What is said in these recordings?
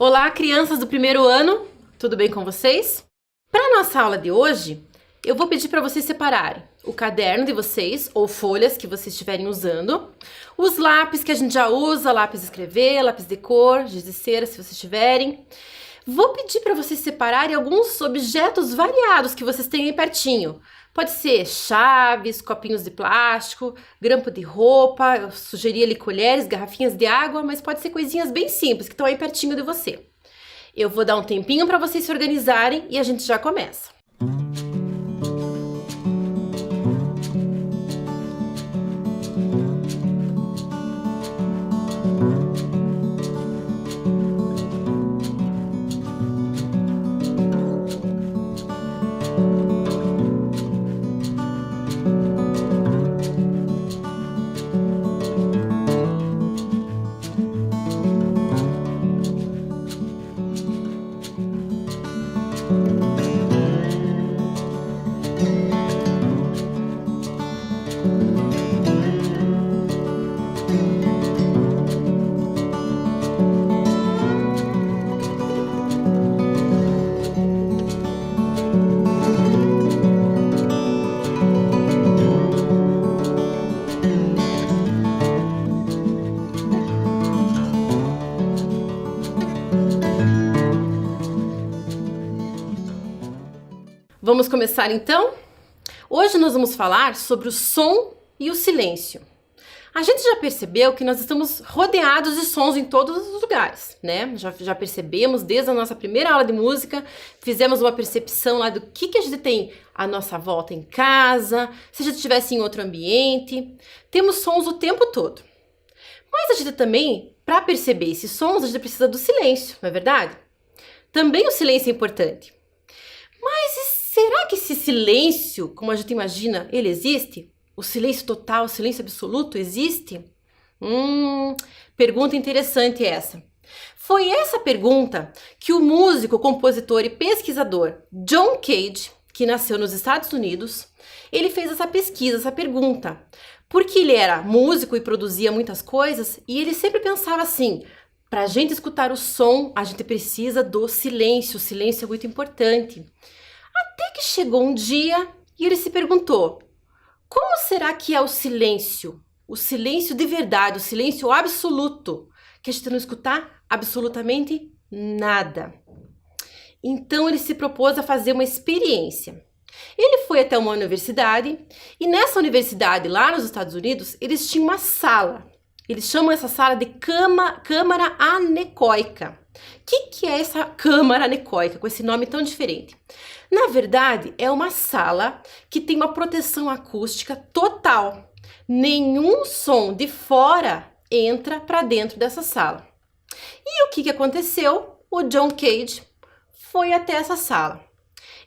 Olá, crianças do primeiro ano, tudo bem com vocês? Para a nossa aula de hoje, eu vou pedir para vocês separarem o caderno de vocês, ou folhas que vocês estiverem usando, os lápis que a gente já usa, lápis de escrever, lápis de cor, giz de cera, se vocês tiverem. Vou pedir para vocês separarem alguns objetos variados que vocês têm aí pertinho. Pode ser chaves, copinhos de plástico, grampo de roupa, eu sugeri ali colheres, garrafinhas de água, mas pode ser coisinhas bem simples que estão aí pertinho de você. Eu vou dar um tempinho para vocês se organizarem e a gente já começa. Vamos começar então? Hoje nós vamos falar sobre o som e o silêncio. A gente já percebeu que nós estamos rodeados de sons em todos os lugares, né? Já percebemos desde a nossa primeira aula de música, fizemos uma percepção lá do que a gente tem à nossa volta em casa, se a gente estivesse em outro ambiente. Temos sons o tempo todo. Mas a gente também, para perceber esses sons, a gente precisa do silêncio, não é verdade? Também o silêncio é importante. Mas será que esse silêncio, como a gente imagina, ele existe? O silêncio total, o silêncio absoluto existe? Pergunta interessante essa. Foi essa pergunta que o músico, compositor e pesquisador John Cage, que nasceu nos Estados Unidos, ele fez essa pesquisa, essa pergunta. Porque ele era músico e produzia muitas coisas, e ele sempre pensava assim: para a gente escutar o som, a gente precisa do silêncio. O silêncio é muito importante. Até que chegou um dia e ele se perguntou: como será que é o silêncio? O silêncio de verdade, o silêncio absoluto, que a gente não escutar absolutamente nada. Então ele se propôs a fazer uma experiência. Ele foi até uma universidade e nessa universidade lá nos Estados Unidos, eles tinham uma sala. Eles chamam essa sala de câmara anecoica. O que é essa câmara anecoica com esse nome tão diferente? Na verdade, é uma sala que tem uma proteção acústica total. Nenhum som de fora entra para dentro dessa sala. E o que aconteceu? O John Cage foi até essa sala.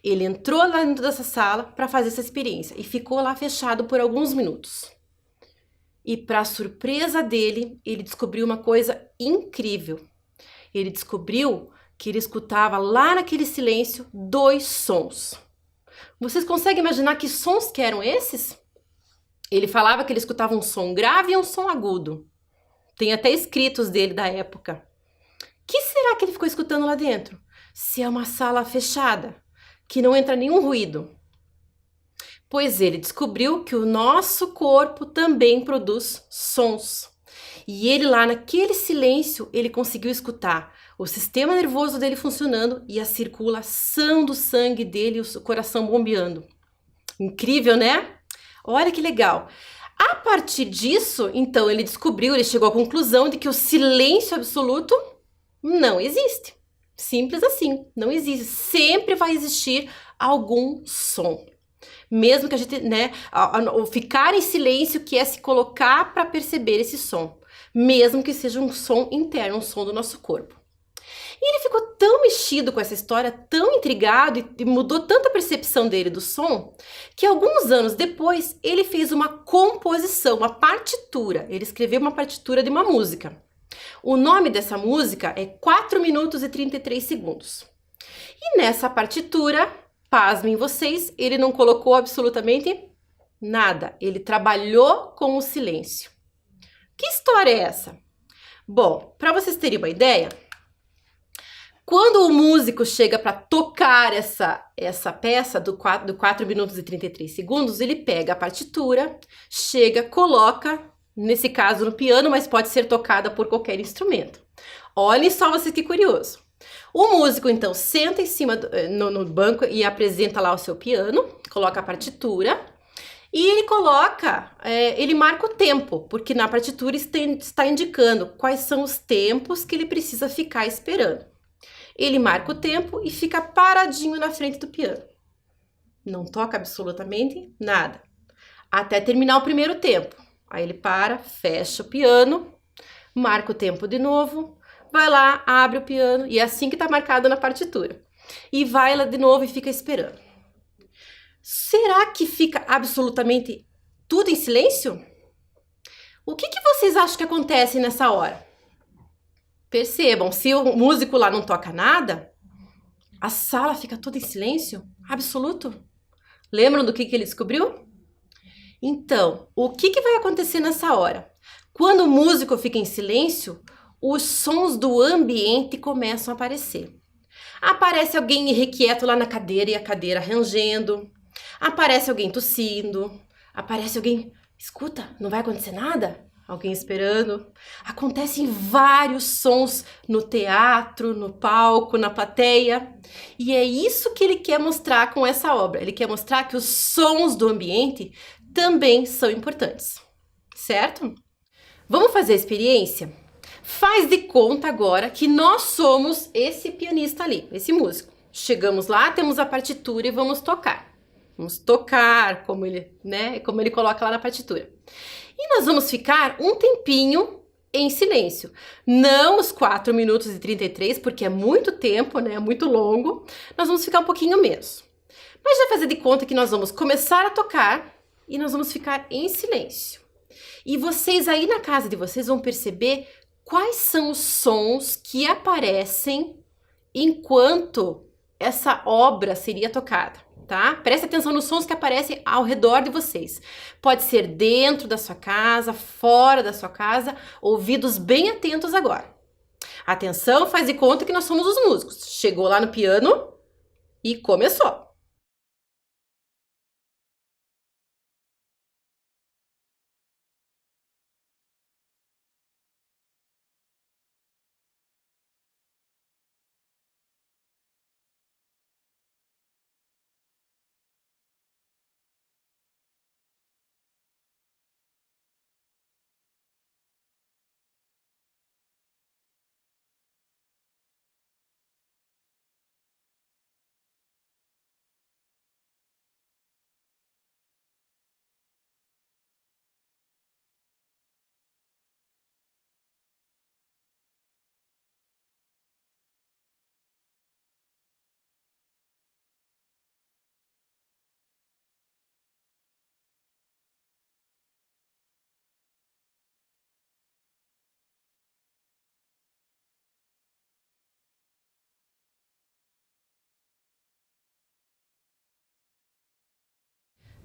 Ele entrou lá dentro dessa sala para fazer essa experiência e ficou lá fechado por alguns minutos. E para surpresa dele, ele descobriu uma coisa incrível. Ele descobriu que ele escutava lá naquele silêncio 2 sons. Vocês conseguem imaginar que sons que eram esses? Ele falava que ele escutava um som grave e um som agudo. Tem até escritos dele da época. O que será que ele ficou escutando lá dentro? Se é uma sala fechada, que não entra nenhum ruído. Pois ele descobriu que o nosso corpo também produz sons. E ele lá naquele silêncio, ele conseguiu escutar o sistema nervoso dele funcionando e a circulação do sangue dele, o coração bombeando. Incrível, né? Olha que legal. A partir disso, então, ele chegou à conclusão de que o silêncio absoluto não existe. Simples assim, não existe. Sempre vai existir algum som. Mesmo que a gente, o ficar em silêncio, que é se colocar para perceber esse som. Mesmo que seja um som interno, um som do nosso corpo. E ele ficou tão mexido com essa história, tão intrigado e mudou tanto a percepção dele do som, que alguns anos depois ele fez uma composição, uma partitura. Ele escreveu uma partitura de uma música. O nome dessa música é 4 minutos e 33 segundos. E nessa partitura, pasmem vocês, ele não colocou absolutamente nada. Ele trabalhou com o silêncio. Que história é essa? Bom, para vocês terem uma ideia, Quando o músico chega para tocar essa peça do 4 minutos e 33 segundos, ele pega a partitura, chega, coloca, nesse caso no piano, mas pode ser tocada por qualquer instrumento. Olhem só vocês que curioso. O músico, então, senta em cima no banco e apresenta lá o seu piano, coloca a partitura e ele marca o tempo, porque na partitura está indicando quais são os tempos que ele precisa ficar esperando. Ele marca o tempo e fica paradinho na frente do piano. Não toca absolutamente nada, até terminar o primeiro tempo. Aí ele para, fecha o piano, marca o tempo de novo, vai lá, abre o piano, e é assim que está marcado na partitura. E vai lá de novo e fica esperando. Será que fica absolutamente tudo em silêncio? O que vocês acham que acontece nessa hora? Percebam, se o músico lá não toca nada, a sala fica toda em silêncio absoluto. Lembram do que ele descobriu? Então, o que vai acontecer nessa hora? Quando o músico fica em silêncio, os sons do ambiente começam a aparecer. Aparece alguém irrequieto lá na cadeira e a cadeira rangendo. Aparece alguém tossindo. Aparece alguém... Escuta, não vai acontecer nada? Alguém esperando. Acontecem vários sons no teatro, no palco, na plateia. E é isso que ele quer mostrar com essa obra. Ele quer mostrar que os sons do ambiente também são importantes. Certo? Vamos fazer a experiência? Faz de conta agora que nós somos esse pianista ali, esse músico. Chegamos lá, temos a partitura e vamos tocar. Vamos tocar como ele coloca lá na partitura. E nós vamos ficar um tempinho em silêncio. Não os 4 minutos e 33, porque é muito tempo, né? É muito longo. Nós vamos ficar um pouquinho menos. Mas já fazer de conta que nós vamos começar a tocar e nós vamos ficar em silêncio. E vocês aí na casa de vocês vão perceber quais são os sons que aparecem enquanto essa obra seria tocada, tá? Preste atenção nos sons que aparecem ao redor de vocês. Pode ser dentro da sua casa, fora da sua casa, ouvidos bem atentos agora. Atenção, faz de conta que nós somos os músicos. Chegou lá no piano e começou.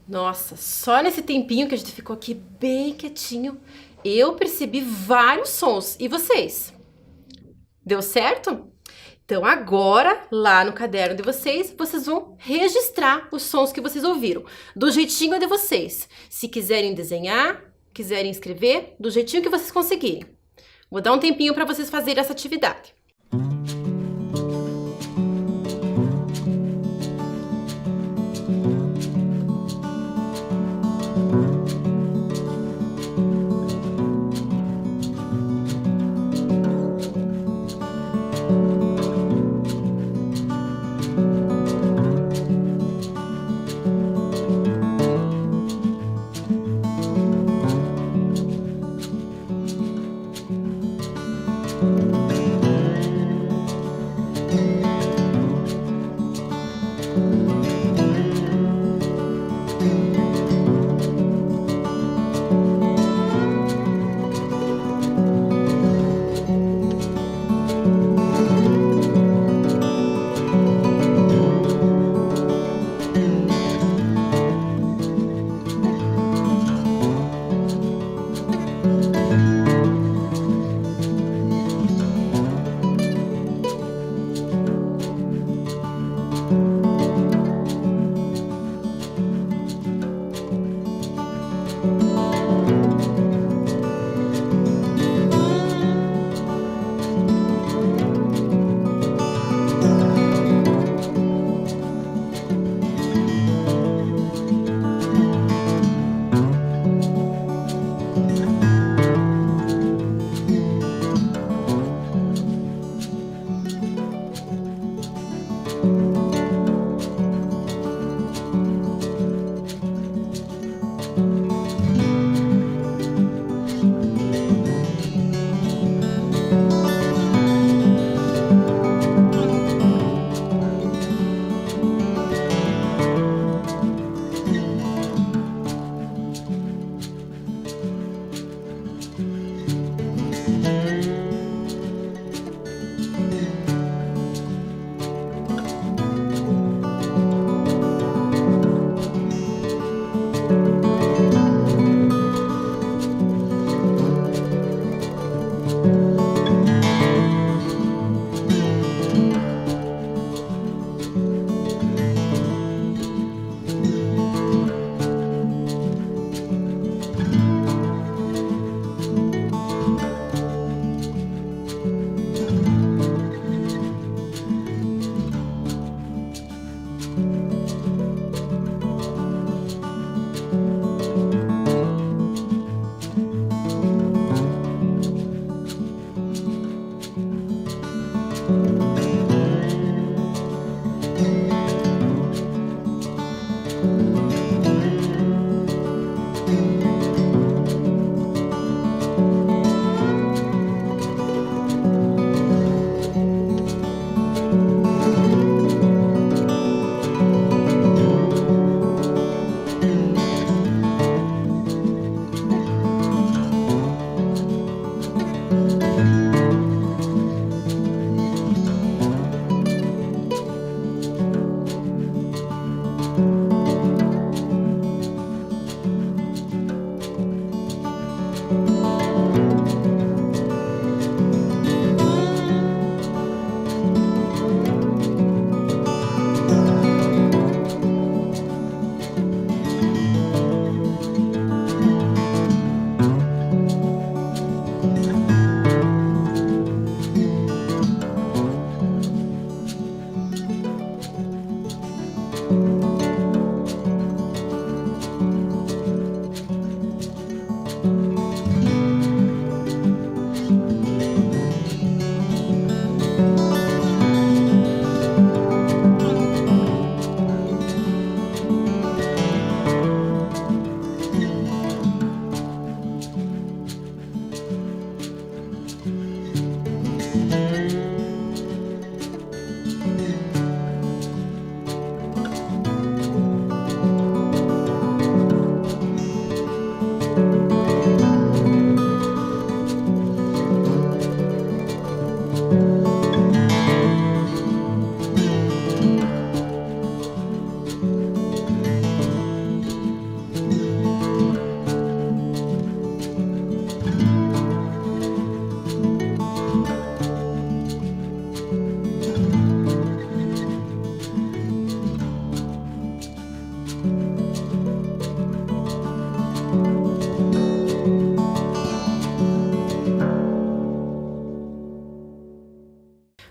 Nossa, só nesse tempinho que a gente ficou aqui bem quietinho, eu percebi vários sons. E vocês? Deu certo? Então agora, lá no caderno de vocês, vocês vão registrar os sons que vocês ouviram, do jeitinho de vocês. Se quiserem desenhar, quiserem escrever, do jeitinho que vocês conseguirem. Vou dar um tempinho para vocês fazerem essa atividade.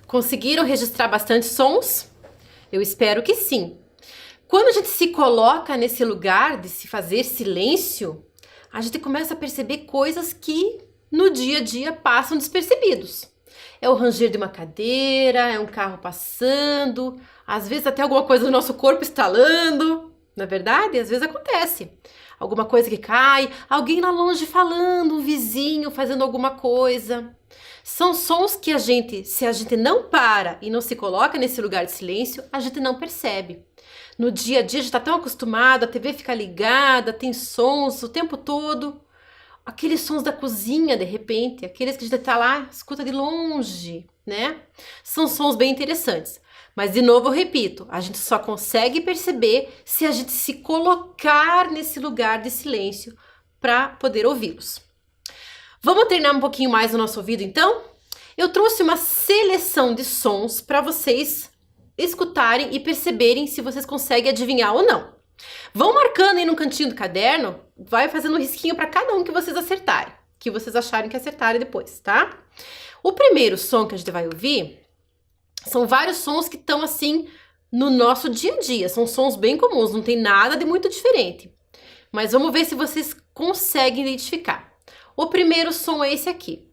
Conseguiram registrar bastante sons? Eu espero que sim. Quando a gente se coloca nesse lugar de se fazer silêncio, a gente começa a perceber coisas que no dia a dia passam despercebidos. É o ranger de uma cadeira, é um carro passando, às vezes até alguma coisa do nosso corpo estalando. Na verdade, às vezes acontece. Alguma coisa que cai, alguém lá longe falando, um vizinho fazendo alguma coisa. São sons que se a gente não para e não se coloca nesse lugar de silêncio, a gente não percebe. No dia a dia a gente está tão acostumado, a TV fica ligada, tem sons o tempo todo. Aqueles sons da cozinha, de repente, aqueles que a gente está lá, escuta de longe, né? São sons bem interessantes. Mas, de novo, eu repito, a gente só consegue perceber se a gente se colocar nesse lugar de silêncio para poder ouvi-los. Vamos treinar um pouquinho mais o nosso ouvido, então? Eu trouxe uma seleção de sons para vocês escutarem e perceberem se vocês conseguem adivinhar ou não. Vão marcando aí no cantinho do caderno, vai fazendo um risquinho para cada um que vocês acertarem, que vocês acharem que acertarem depois, tá? O primeiro som que a gente vai ouvir são vários sons que estão assim no nosso dia a dia, são sons bem comuns, não tem nada de muito diferente. Mas vamos ver se vocês conseguem identificar. O primeiro som é esse aqui.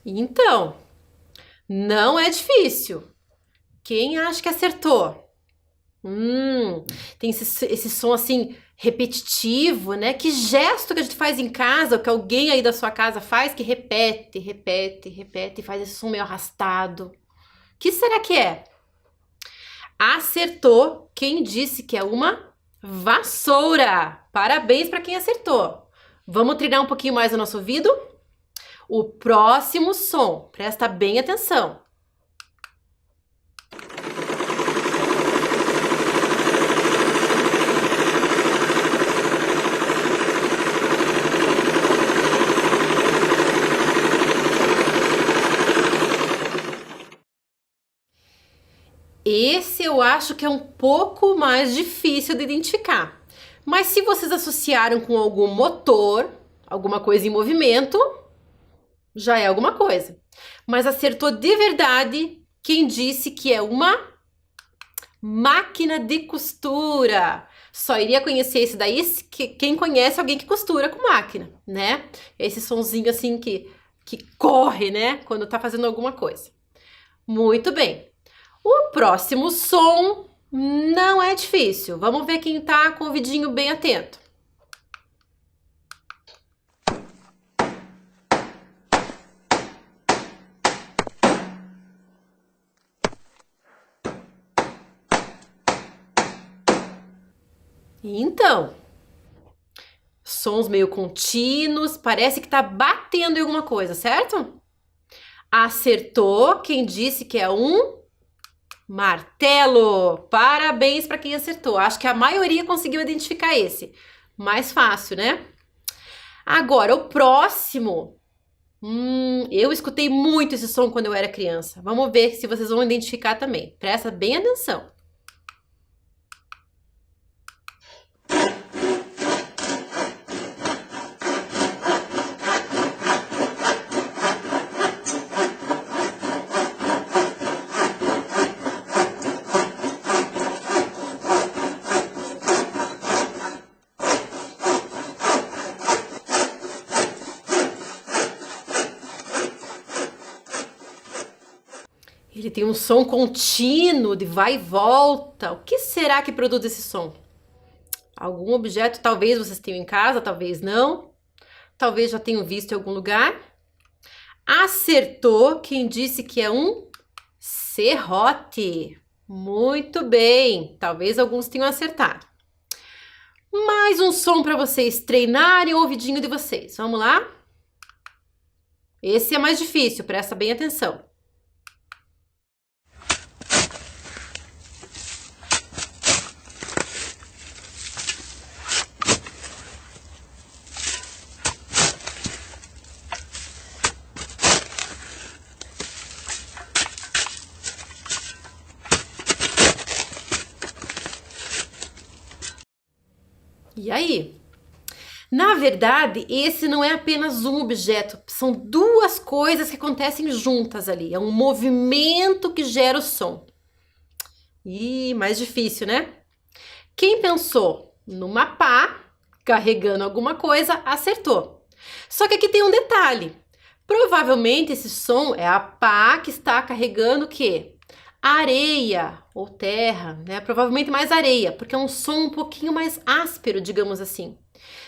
Então, não é difícil. Quem acha que acertou? Tem esse som assim repetitivo, né? Que gesto que a gente faz em casa, ou que alguém aí da sua casa faz, que repete, repete, repete, e faz esse som meio arrastado. O que será que é? Acertou quem disse que é uma vassoura. Parabéns para quem acertou. Vamos treinar um pouquinho mais o nosso ouvido? O próximo som, presta bem atenção. Esse eu acho que é um pouco mais difícil de identificar. Mas se vocês associaram com algum motor, alguma coisa em movimento, já é alguma coisa. Mas acertou de verdade quem disse que é uma máquina de costura. Só iria conhecer esse daí quem conhece alguém que costura com máquina, né? Esse sonzinho assim que corre, né? Quando tá fazendo alguma coisa. Muito bem. O próximo som não é difícil. Vamos ver quem tá com o vidinho bem atento. Então, sons meio contínuos, parece que tá batendo em alguma coisa, certo? Acertou quem disse que é um martelo. Parabéns para quem acertou. Acho que a maioria conseguiu identificar esse. Mais fácil, né? Agora, o próximo. Eu escutei muito esse som quando eu era criança. Vamos ver se vocês vão identificar também. Presta bem atenção. Ele tem um som contínuo de vai e volta. O que será que produz esse som? Algum objeto, talvez vocês tenham em casa, talvez não. Talvez já tenham visto em algum lugar. Acertou quem disse que é um serrote. Muito bem. Talvez alguns tenham acertado. Mais um som para vocês treinarem o ouvidinho de vocês. Vamos lá? Esse é mais difícil, presta bem atenção. E aí? Na verdade, esse não é apenas um objeto, são duas coisas que acontecem juntas ali. É um movimento que gera o som. Ih, mais difícil, né? Quem pensou numa pá carregando alguma coisa, acertou. Só que aqui tem um detalhe. Provavelmente esse som é a pá que está carregando o quê? Areia ou terra, né? Provavelmente mais areia, porque é um som um pouquinho mais áspero, digamos assim.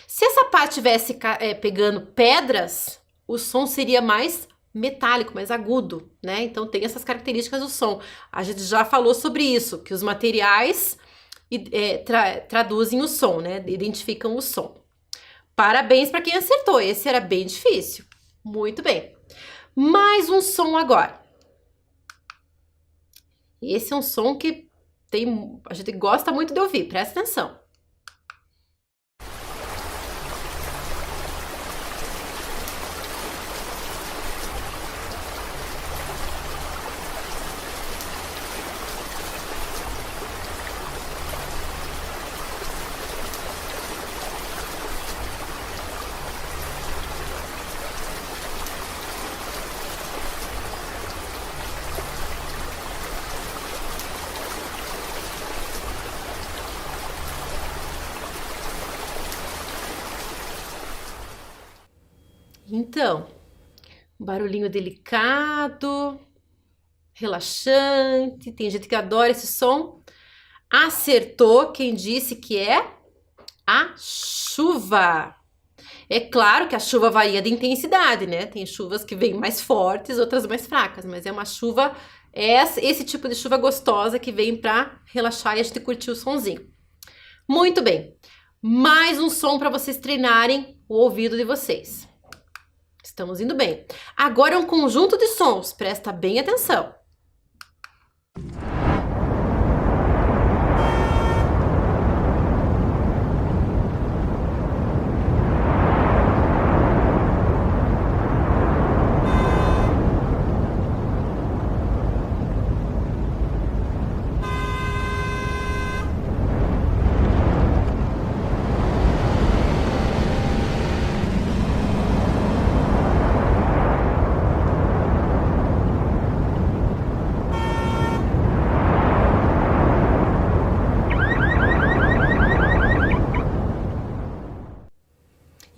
Se essa pá estivesse pegando pedras, o som seria mais metálico, mais agudo, né? Então tem essas características do som. A gente já falou sobre isso, que os materiais traduzem o som, né? Identificam o som. Parabéns para quem acertou, esse era bem difícil. Muito bem. Mais um som agora. Esse é um som que a gente gosta muito de ouvir, presta atenção. Então, Um barulhinho delicado, relaxante. Tem gente que adora esse som. Acertou quem disse que é a chuva. É claro que a chuva varia de intensidade, né? Tem chuvas que vêm mais fortes, outras mais fracas, mas é uma chuva, esse tipo de chuva gostosa que vem para relaxar e a gente curtir o sonzinho. Muito bem. Mais um som para vocês treinarem o ouvido de vocês. Estamos indo bem. Agora é um conjunto de sons, presta bem atenção.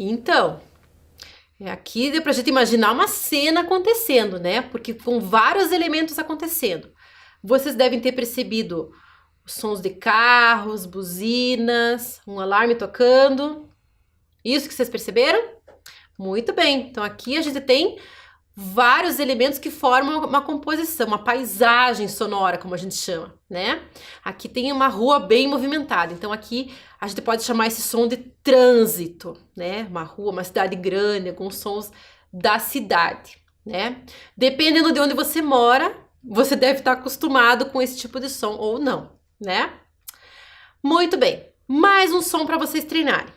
Então, aqui deu pra gente imaginar uma cena acontecendo, né? Porque com vários elementos acontecendo. Vocês devem ter percebido os sons de carros, buzinas, um alarme tocando. Isso que vocês perceberam? Muito bem. Então aqui a gente tem vários elementos que formam uma composição, uma paisagem sonora, como a gente chama, né? Aqui tem uma rua bem movimentada, então aqui a gente pode chamar esse som de trânsito, né? Uma rua, uma cidade grande, alguns sons da cidade, né? Dependendo de onde você mora, você deve estar acostumado com esse tipo de som ou não, né? Muito bem, mais um som para vocês treinarem.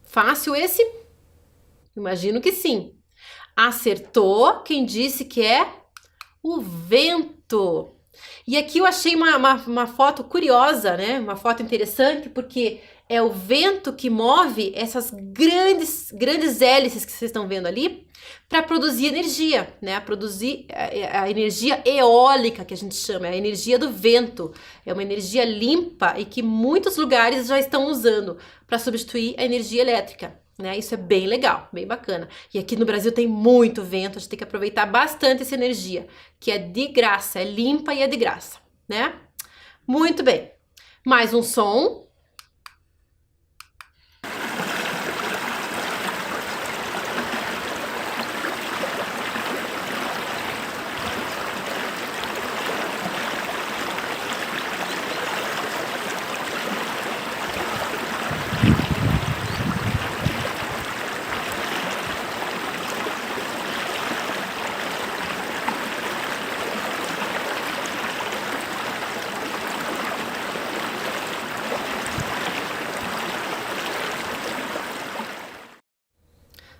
Fácil esse? Imagino que sim. Acertou quem disse que é o vento. E aqui eu achei uma foto curiosa, né? Uma foto interessante, porque é o vento que move essas grandes hélices que vocês estão vendo ali para produzir energia, né? Produzir a energia eólica, que a gente chama, é a energia do vento. É uma energia limpa e que muitos lugares já estão usando para substituir a energia elétrica, né? Isso é bem legal, bem bacana. E aqui no Brasil tem muito vento, a gente tem que aproveitar bastante essa energia, que é de graça, é limpa e é de graça, né? Muito bem. Mais um som.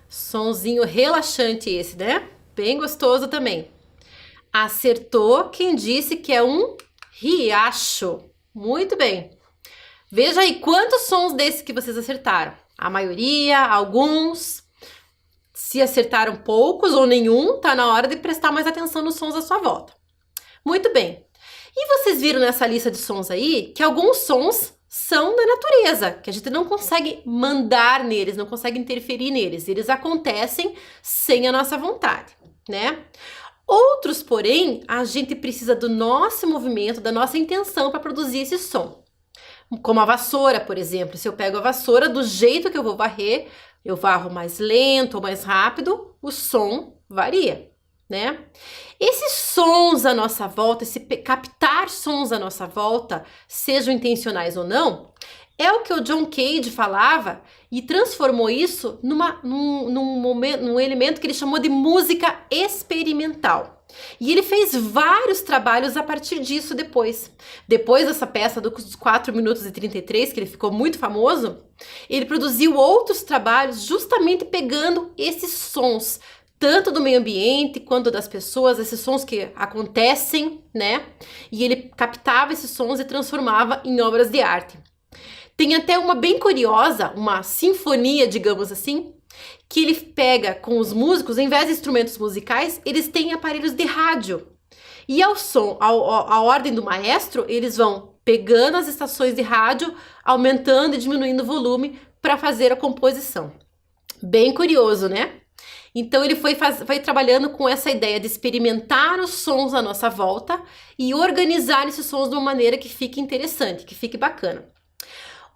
Sonzinho relaxante esse, né? Bem gostoso também. Acertou quem disse que é um riacho. Muito bem. Veja aí quantos sons desses que vocês acertaram. A maioria, alguns. Se acertaram poucos ou nenhum, tá na hora de prestar mais atenção nos sons à sua volta. Muito bem. E vocês viram nessa lista de sons aí que alguns sons são da natureza, que a gente não consegue mandar neles, não consegue interferir neles. Eles acontecem sem a nossa vontade, né? Outros, porém, a gente precisa do nosso movimento, da nossa intenção para produzir esse som. Como a vassoura, por exemplo. Se eu pego a vassoura, do jeito que eu vou varrer, eu varro mais lento ou mais rápido, o som varia, né? Esses sons à nossa volta, esse captar sons à nossa volta, sejam intencionais ou não, é o que o John Cage falava e transformou isso num elemento que ele chamou de música experimental. E ele fez vários trabalhos a partir disso depois. Depois dessa peça dos 4 minutos e 33, que ele ficou muito famoso, ele produziu outros trabalhos justamente pegando esses sons, tanto do meio ambiente quanto das pessoas, esses sons que acontecem, né? E ele captava esses sons e transformava em obras de arte. Tem até uma bem curiosa, uma sinfonia, digamos assim, que ele pega com os músicos, em vez de instrumentos musicais, eles têm aparelhos de rádio. E ao som, a ordem do maestro, eles vão pegando as estações de rádio, aumentando e diminuindo o volume para fazer a composição. Bem curioso, né? Então ele foi trabalhando com essa ideia de experimentar os sons à nossa volta e organizar esses sons de uma maneira que fique interessante, que fique bacana.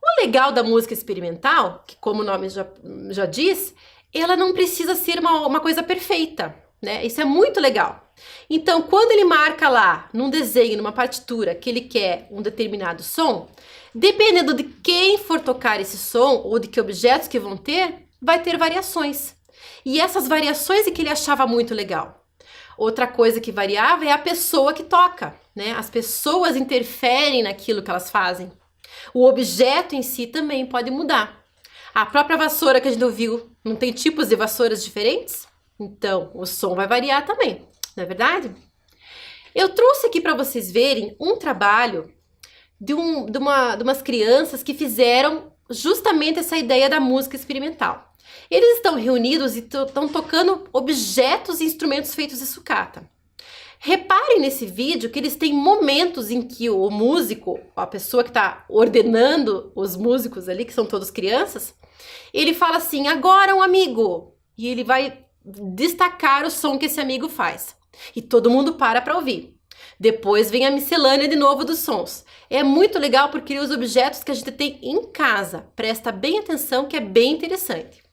O legal da música experimental, que como o nome já diz, ela não precisa ser uma coisa perfeita, né? Isso é muito legal. Então, quando ele marca lá, num desenho, numa partitura, que ele quer um determinado som, dependendo de quem for tocar esse som ou de que objetos que vão ter, vai ter variações. E essas variações é que ele achava muito legal. Outra coisa que variava é a pessoa que toca, né? As pessoas interferem naquilo que elas fazem. O objeto em si também pode mudar. A própria vassoura que a gente ouviu, não tem tipos de vassouras diferentes? Então, o som vai variar também, não é verdade? Eu trouxe aqui para vocês verem um trabalho de umas crianças que fizeram justamente essa ideia da música experimental. Eles estão reunidos e estão tocando objetos e instrumentos feitos de sucata. Reparem nesse vídeo que eles têm momentos em que o músico, a pessoa que está ordenando os músicos ali, que são todos crianças, ele fala assim, agora um amigo, e ele vai destacar o som que esse amigo faz. E todo mundo para ouvir. Depois vem a miscelânea de novo dos sons. É muito legal porque os objetos que a gente tem em casa, presta bem atenção que é bem interessante.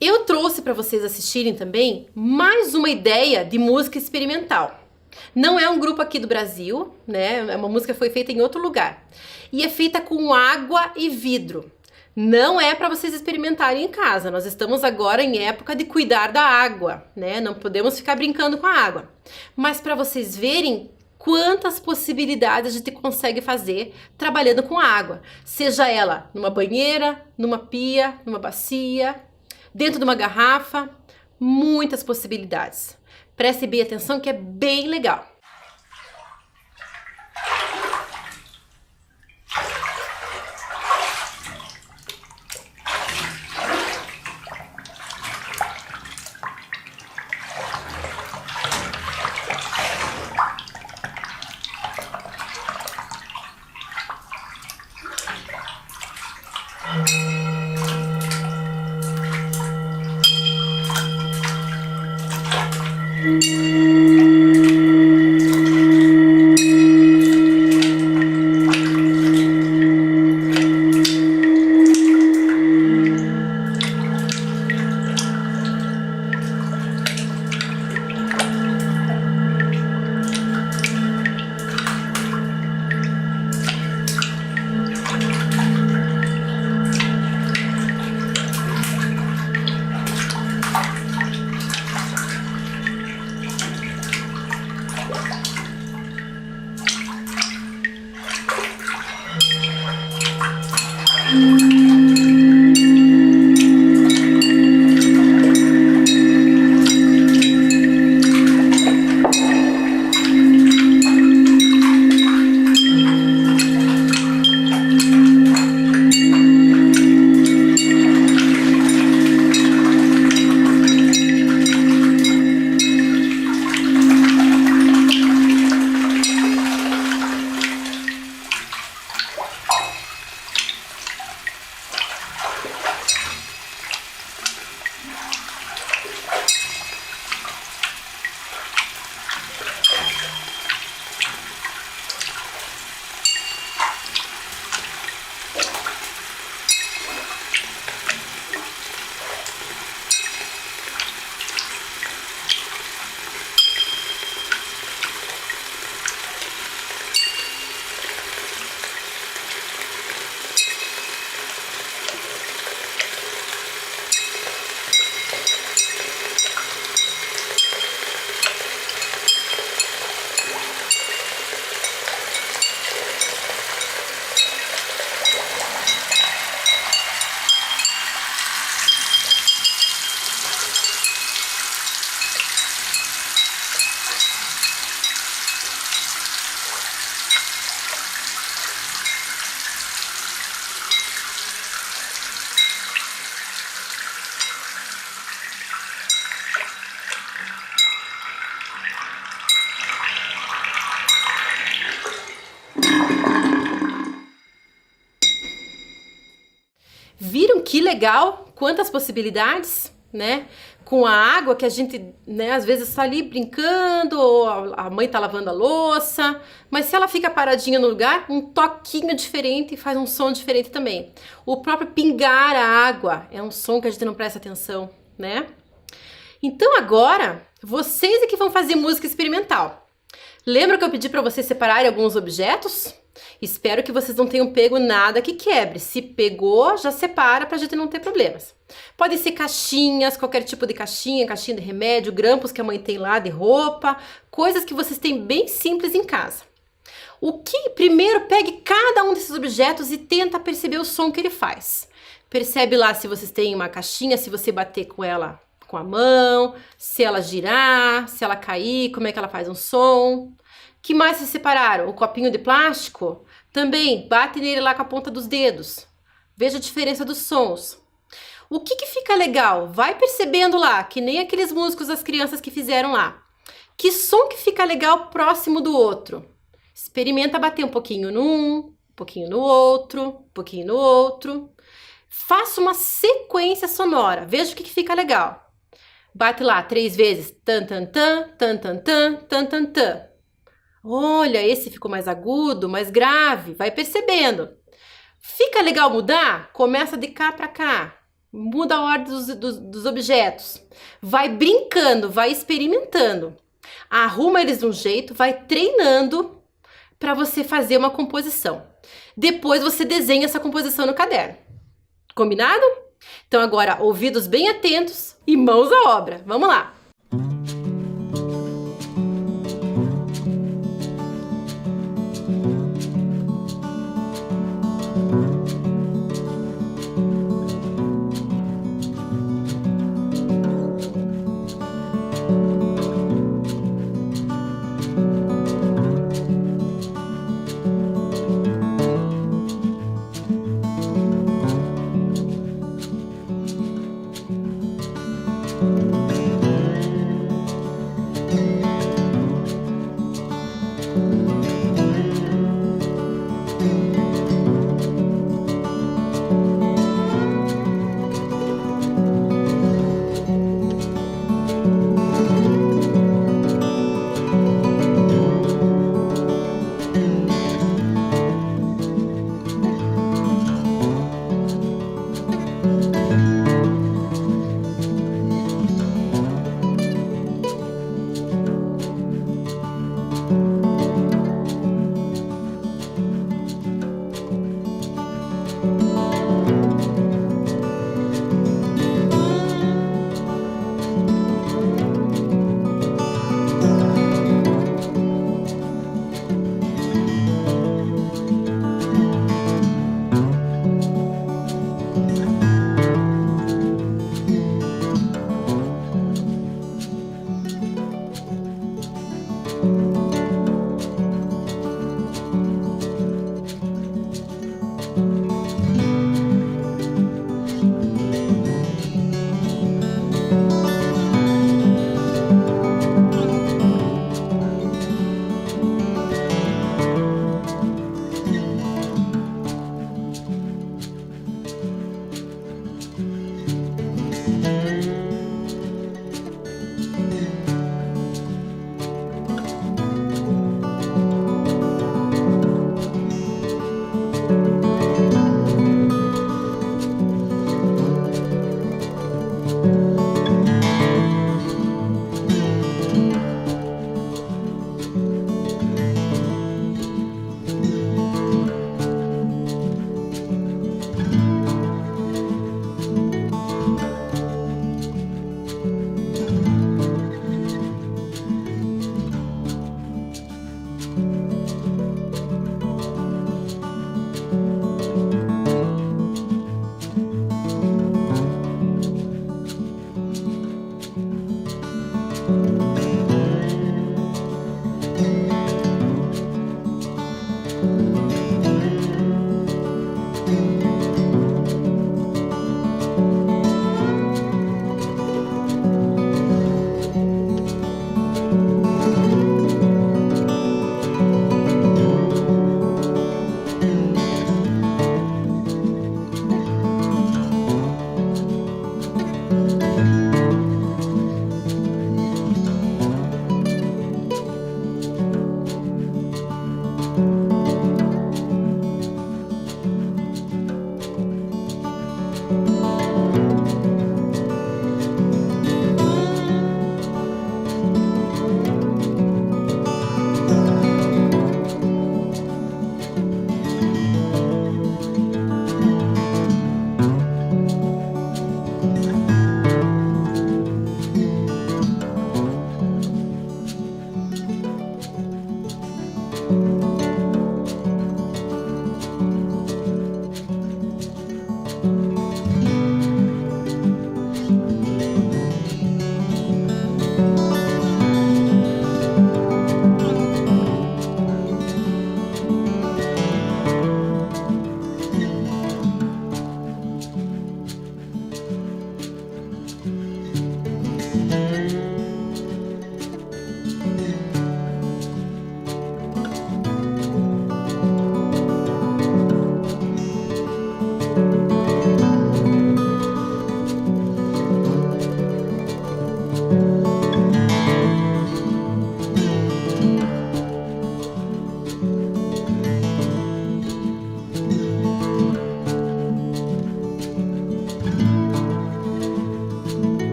Eu trouxe para vocês assistirem também mais uma ideia de música experimental. Não é um grupo aqui do Brasil, né? É uma música que foi feita em outro lugar. E é feita com água e vidro. Não é para vocês experimentarem em casa. Nós estamos agora em época de cuidar da água, né? Não podemos ficar brincando com a água. Mas para vocês verem quantas possibilidades a gente consegue fazer trabalhando com a água. Seja ela numa banheira, numa pia, numa bacia, dentro de uma garrafa, muitas possibilidades. Preste bem atenção que é bem legal. que legal? Quantas possibilidades, né? Com a água que a gente, né, às vezes está ali brincando, ou a mãe tá lavando a louça, mas se ela fica paradinha no lugar, um toquinho diferente faz um som diferente também. O próprio pingar a água é um som que a gente não presta atenção, né? Então agora, vocês é que vão fazer música experimental. Lembra que eu pedi para vocês separarem alguns objetos? Espero que vocês não tenham pego nada que quebre. Se pegou, já separa pra gente não ter problemas. Podem ser caixinhas, qualquer tipo de caixinha, caixinha de remédio, grampos que a mãe tem lá de roupa, coisas que vocês têm bem simples em casa. Primeiro, pegue cada um desses objetos e tenta perceber o som que ele faz. Percebe lá se vocês têm uma caixinha, se você bater com ela com a mão, se ela girar, se ela cair, como é que ela faz um som. Que mais vocês separaram? O copinho de plástico? Também, bate nele lá com a ponta dos dedos. Veja a diferença dos sons. O que fica legal? Vai percebendo lá, que nem aqueles músicos das crianças que fizeram lá. Que som que fica legal próximo do outro? Experimenta bater um pouquinho num, um pouquinho no outro, um pouquinho no outro. Faça uma sequência sonora. Veja o que fica legal. Bate lá 3 vezes. Tan, tan, tan, tan, tan, tan, tan, tan, tan. Olha, esse ficou mais agudo, mais grave. Vai percebendo. Fica legal mudar? Começa de cá para cá. Muda a ordem dos objetos. Vai brincando, vai experimentando. Arruma eles de um jeito, vai treinando para você fazer uma composição. Depois você desenha essa composição no caderno. Combinado? Então agora, ouvidos bem atentos e mãos à obra. Vamos lá!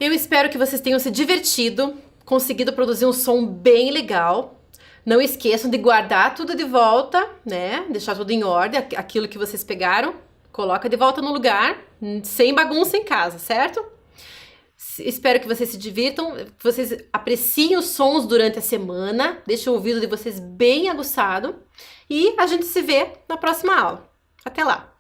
Eu espero que vocês tenham se divertido, conseguido produzir um som bem legal. Não esqueçam de guardar tudo de volta, né? Deixar tudo em ordem, aquilo que vocês pegaram, coloca de volta no lugar, sem bagunça em casa, certo? Espero que vocês se divirtam, que vocês apreciem os sons durante a semana, deixem o ouvido de vocês bem aguçado e a gente se vê na próxima aula. Até lá!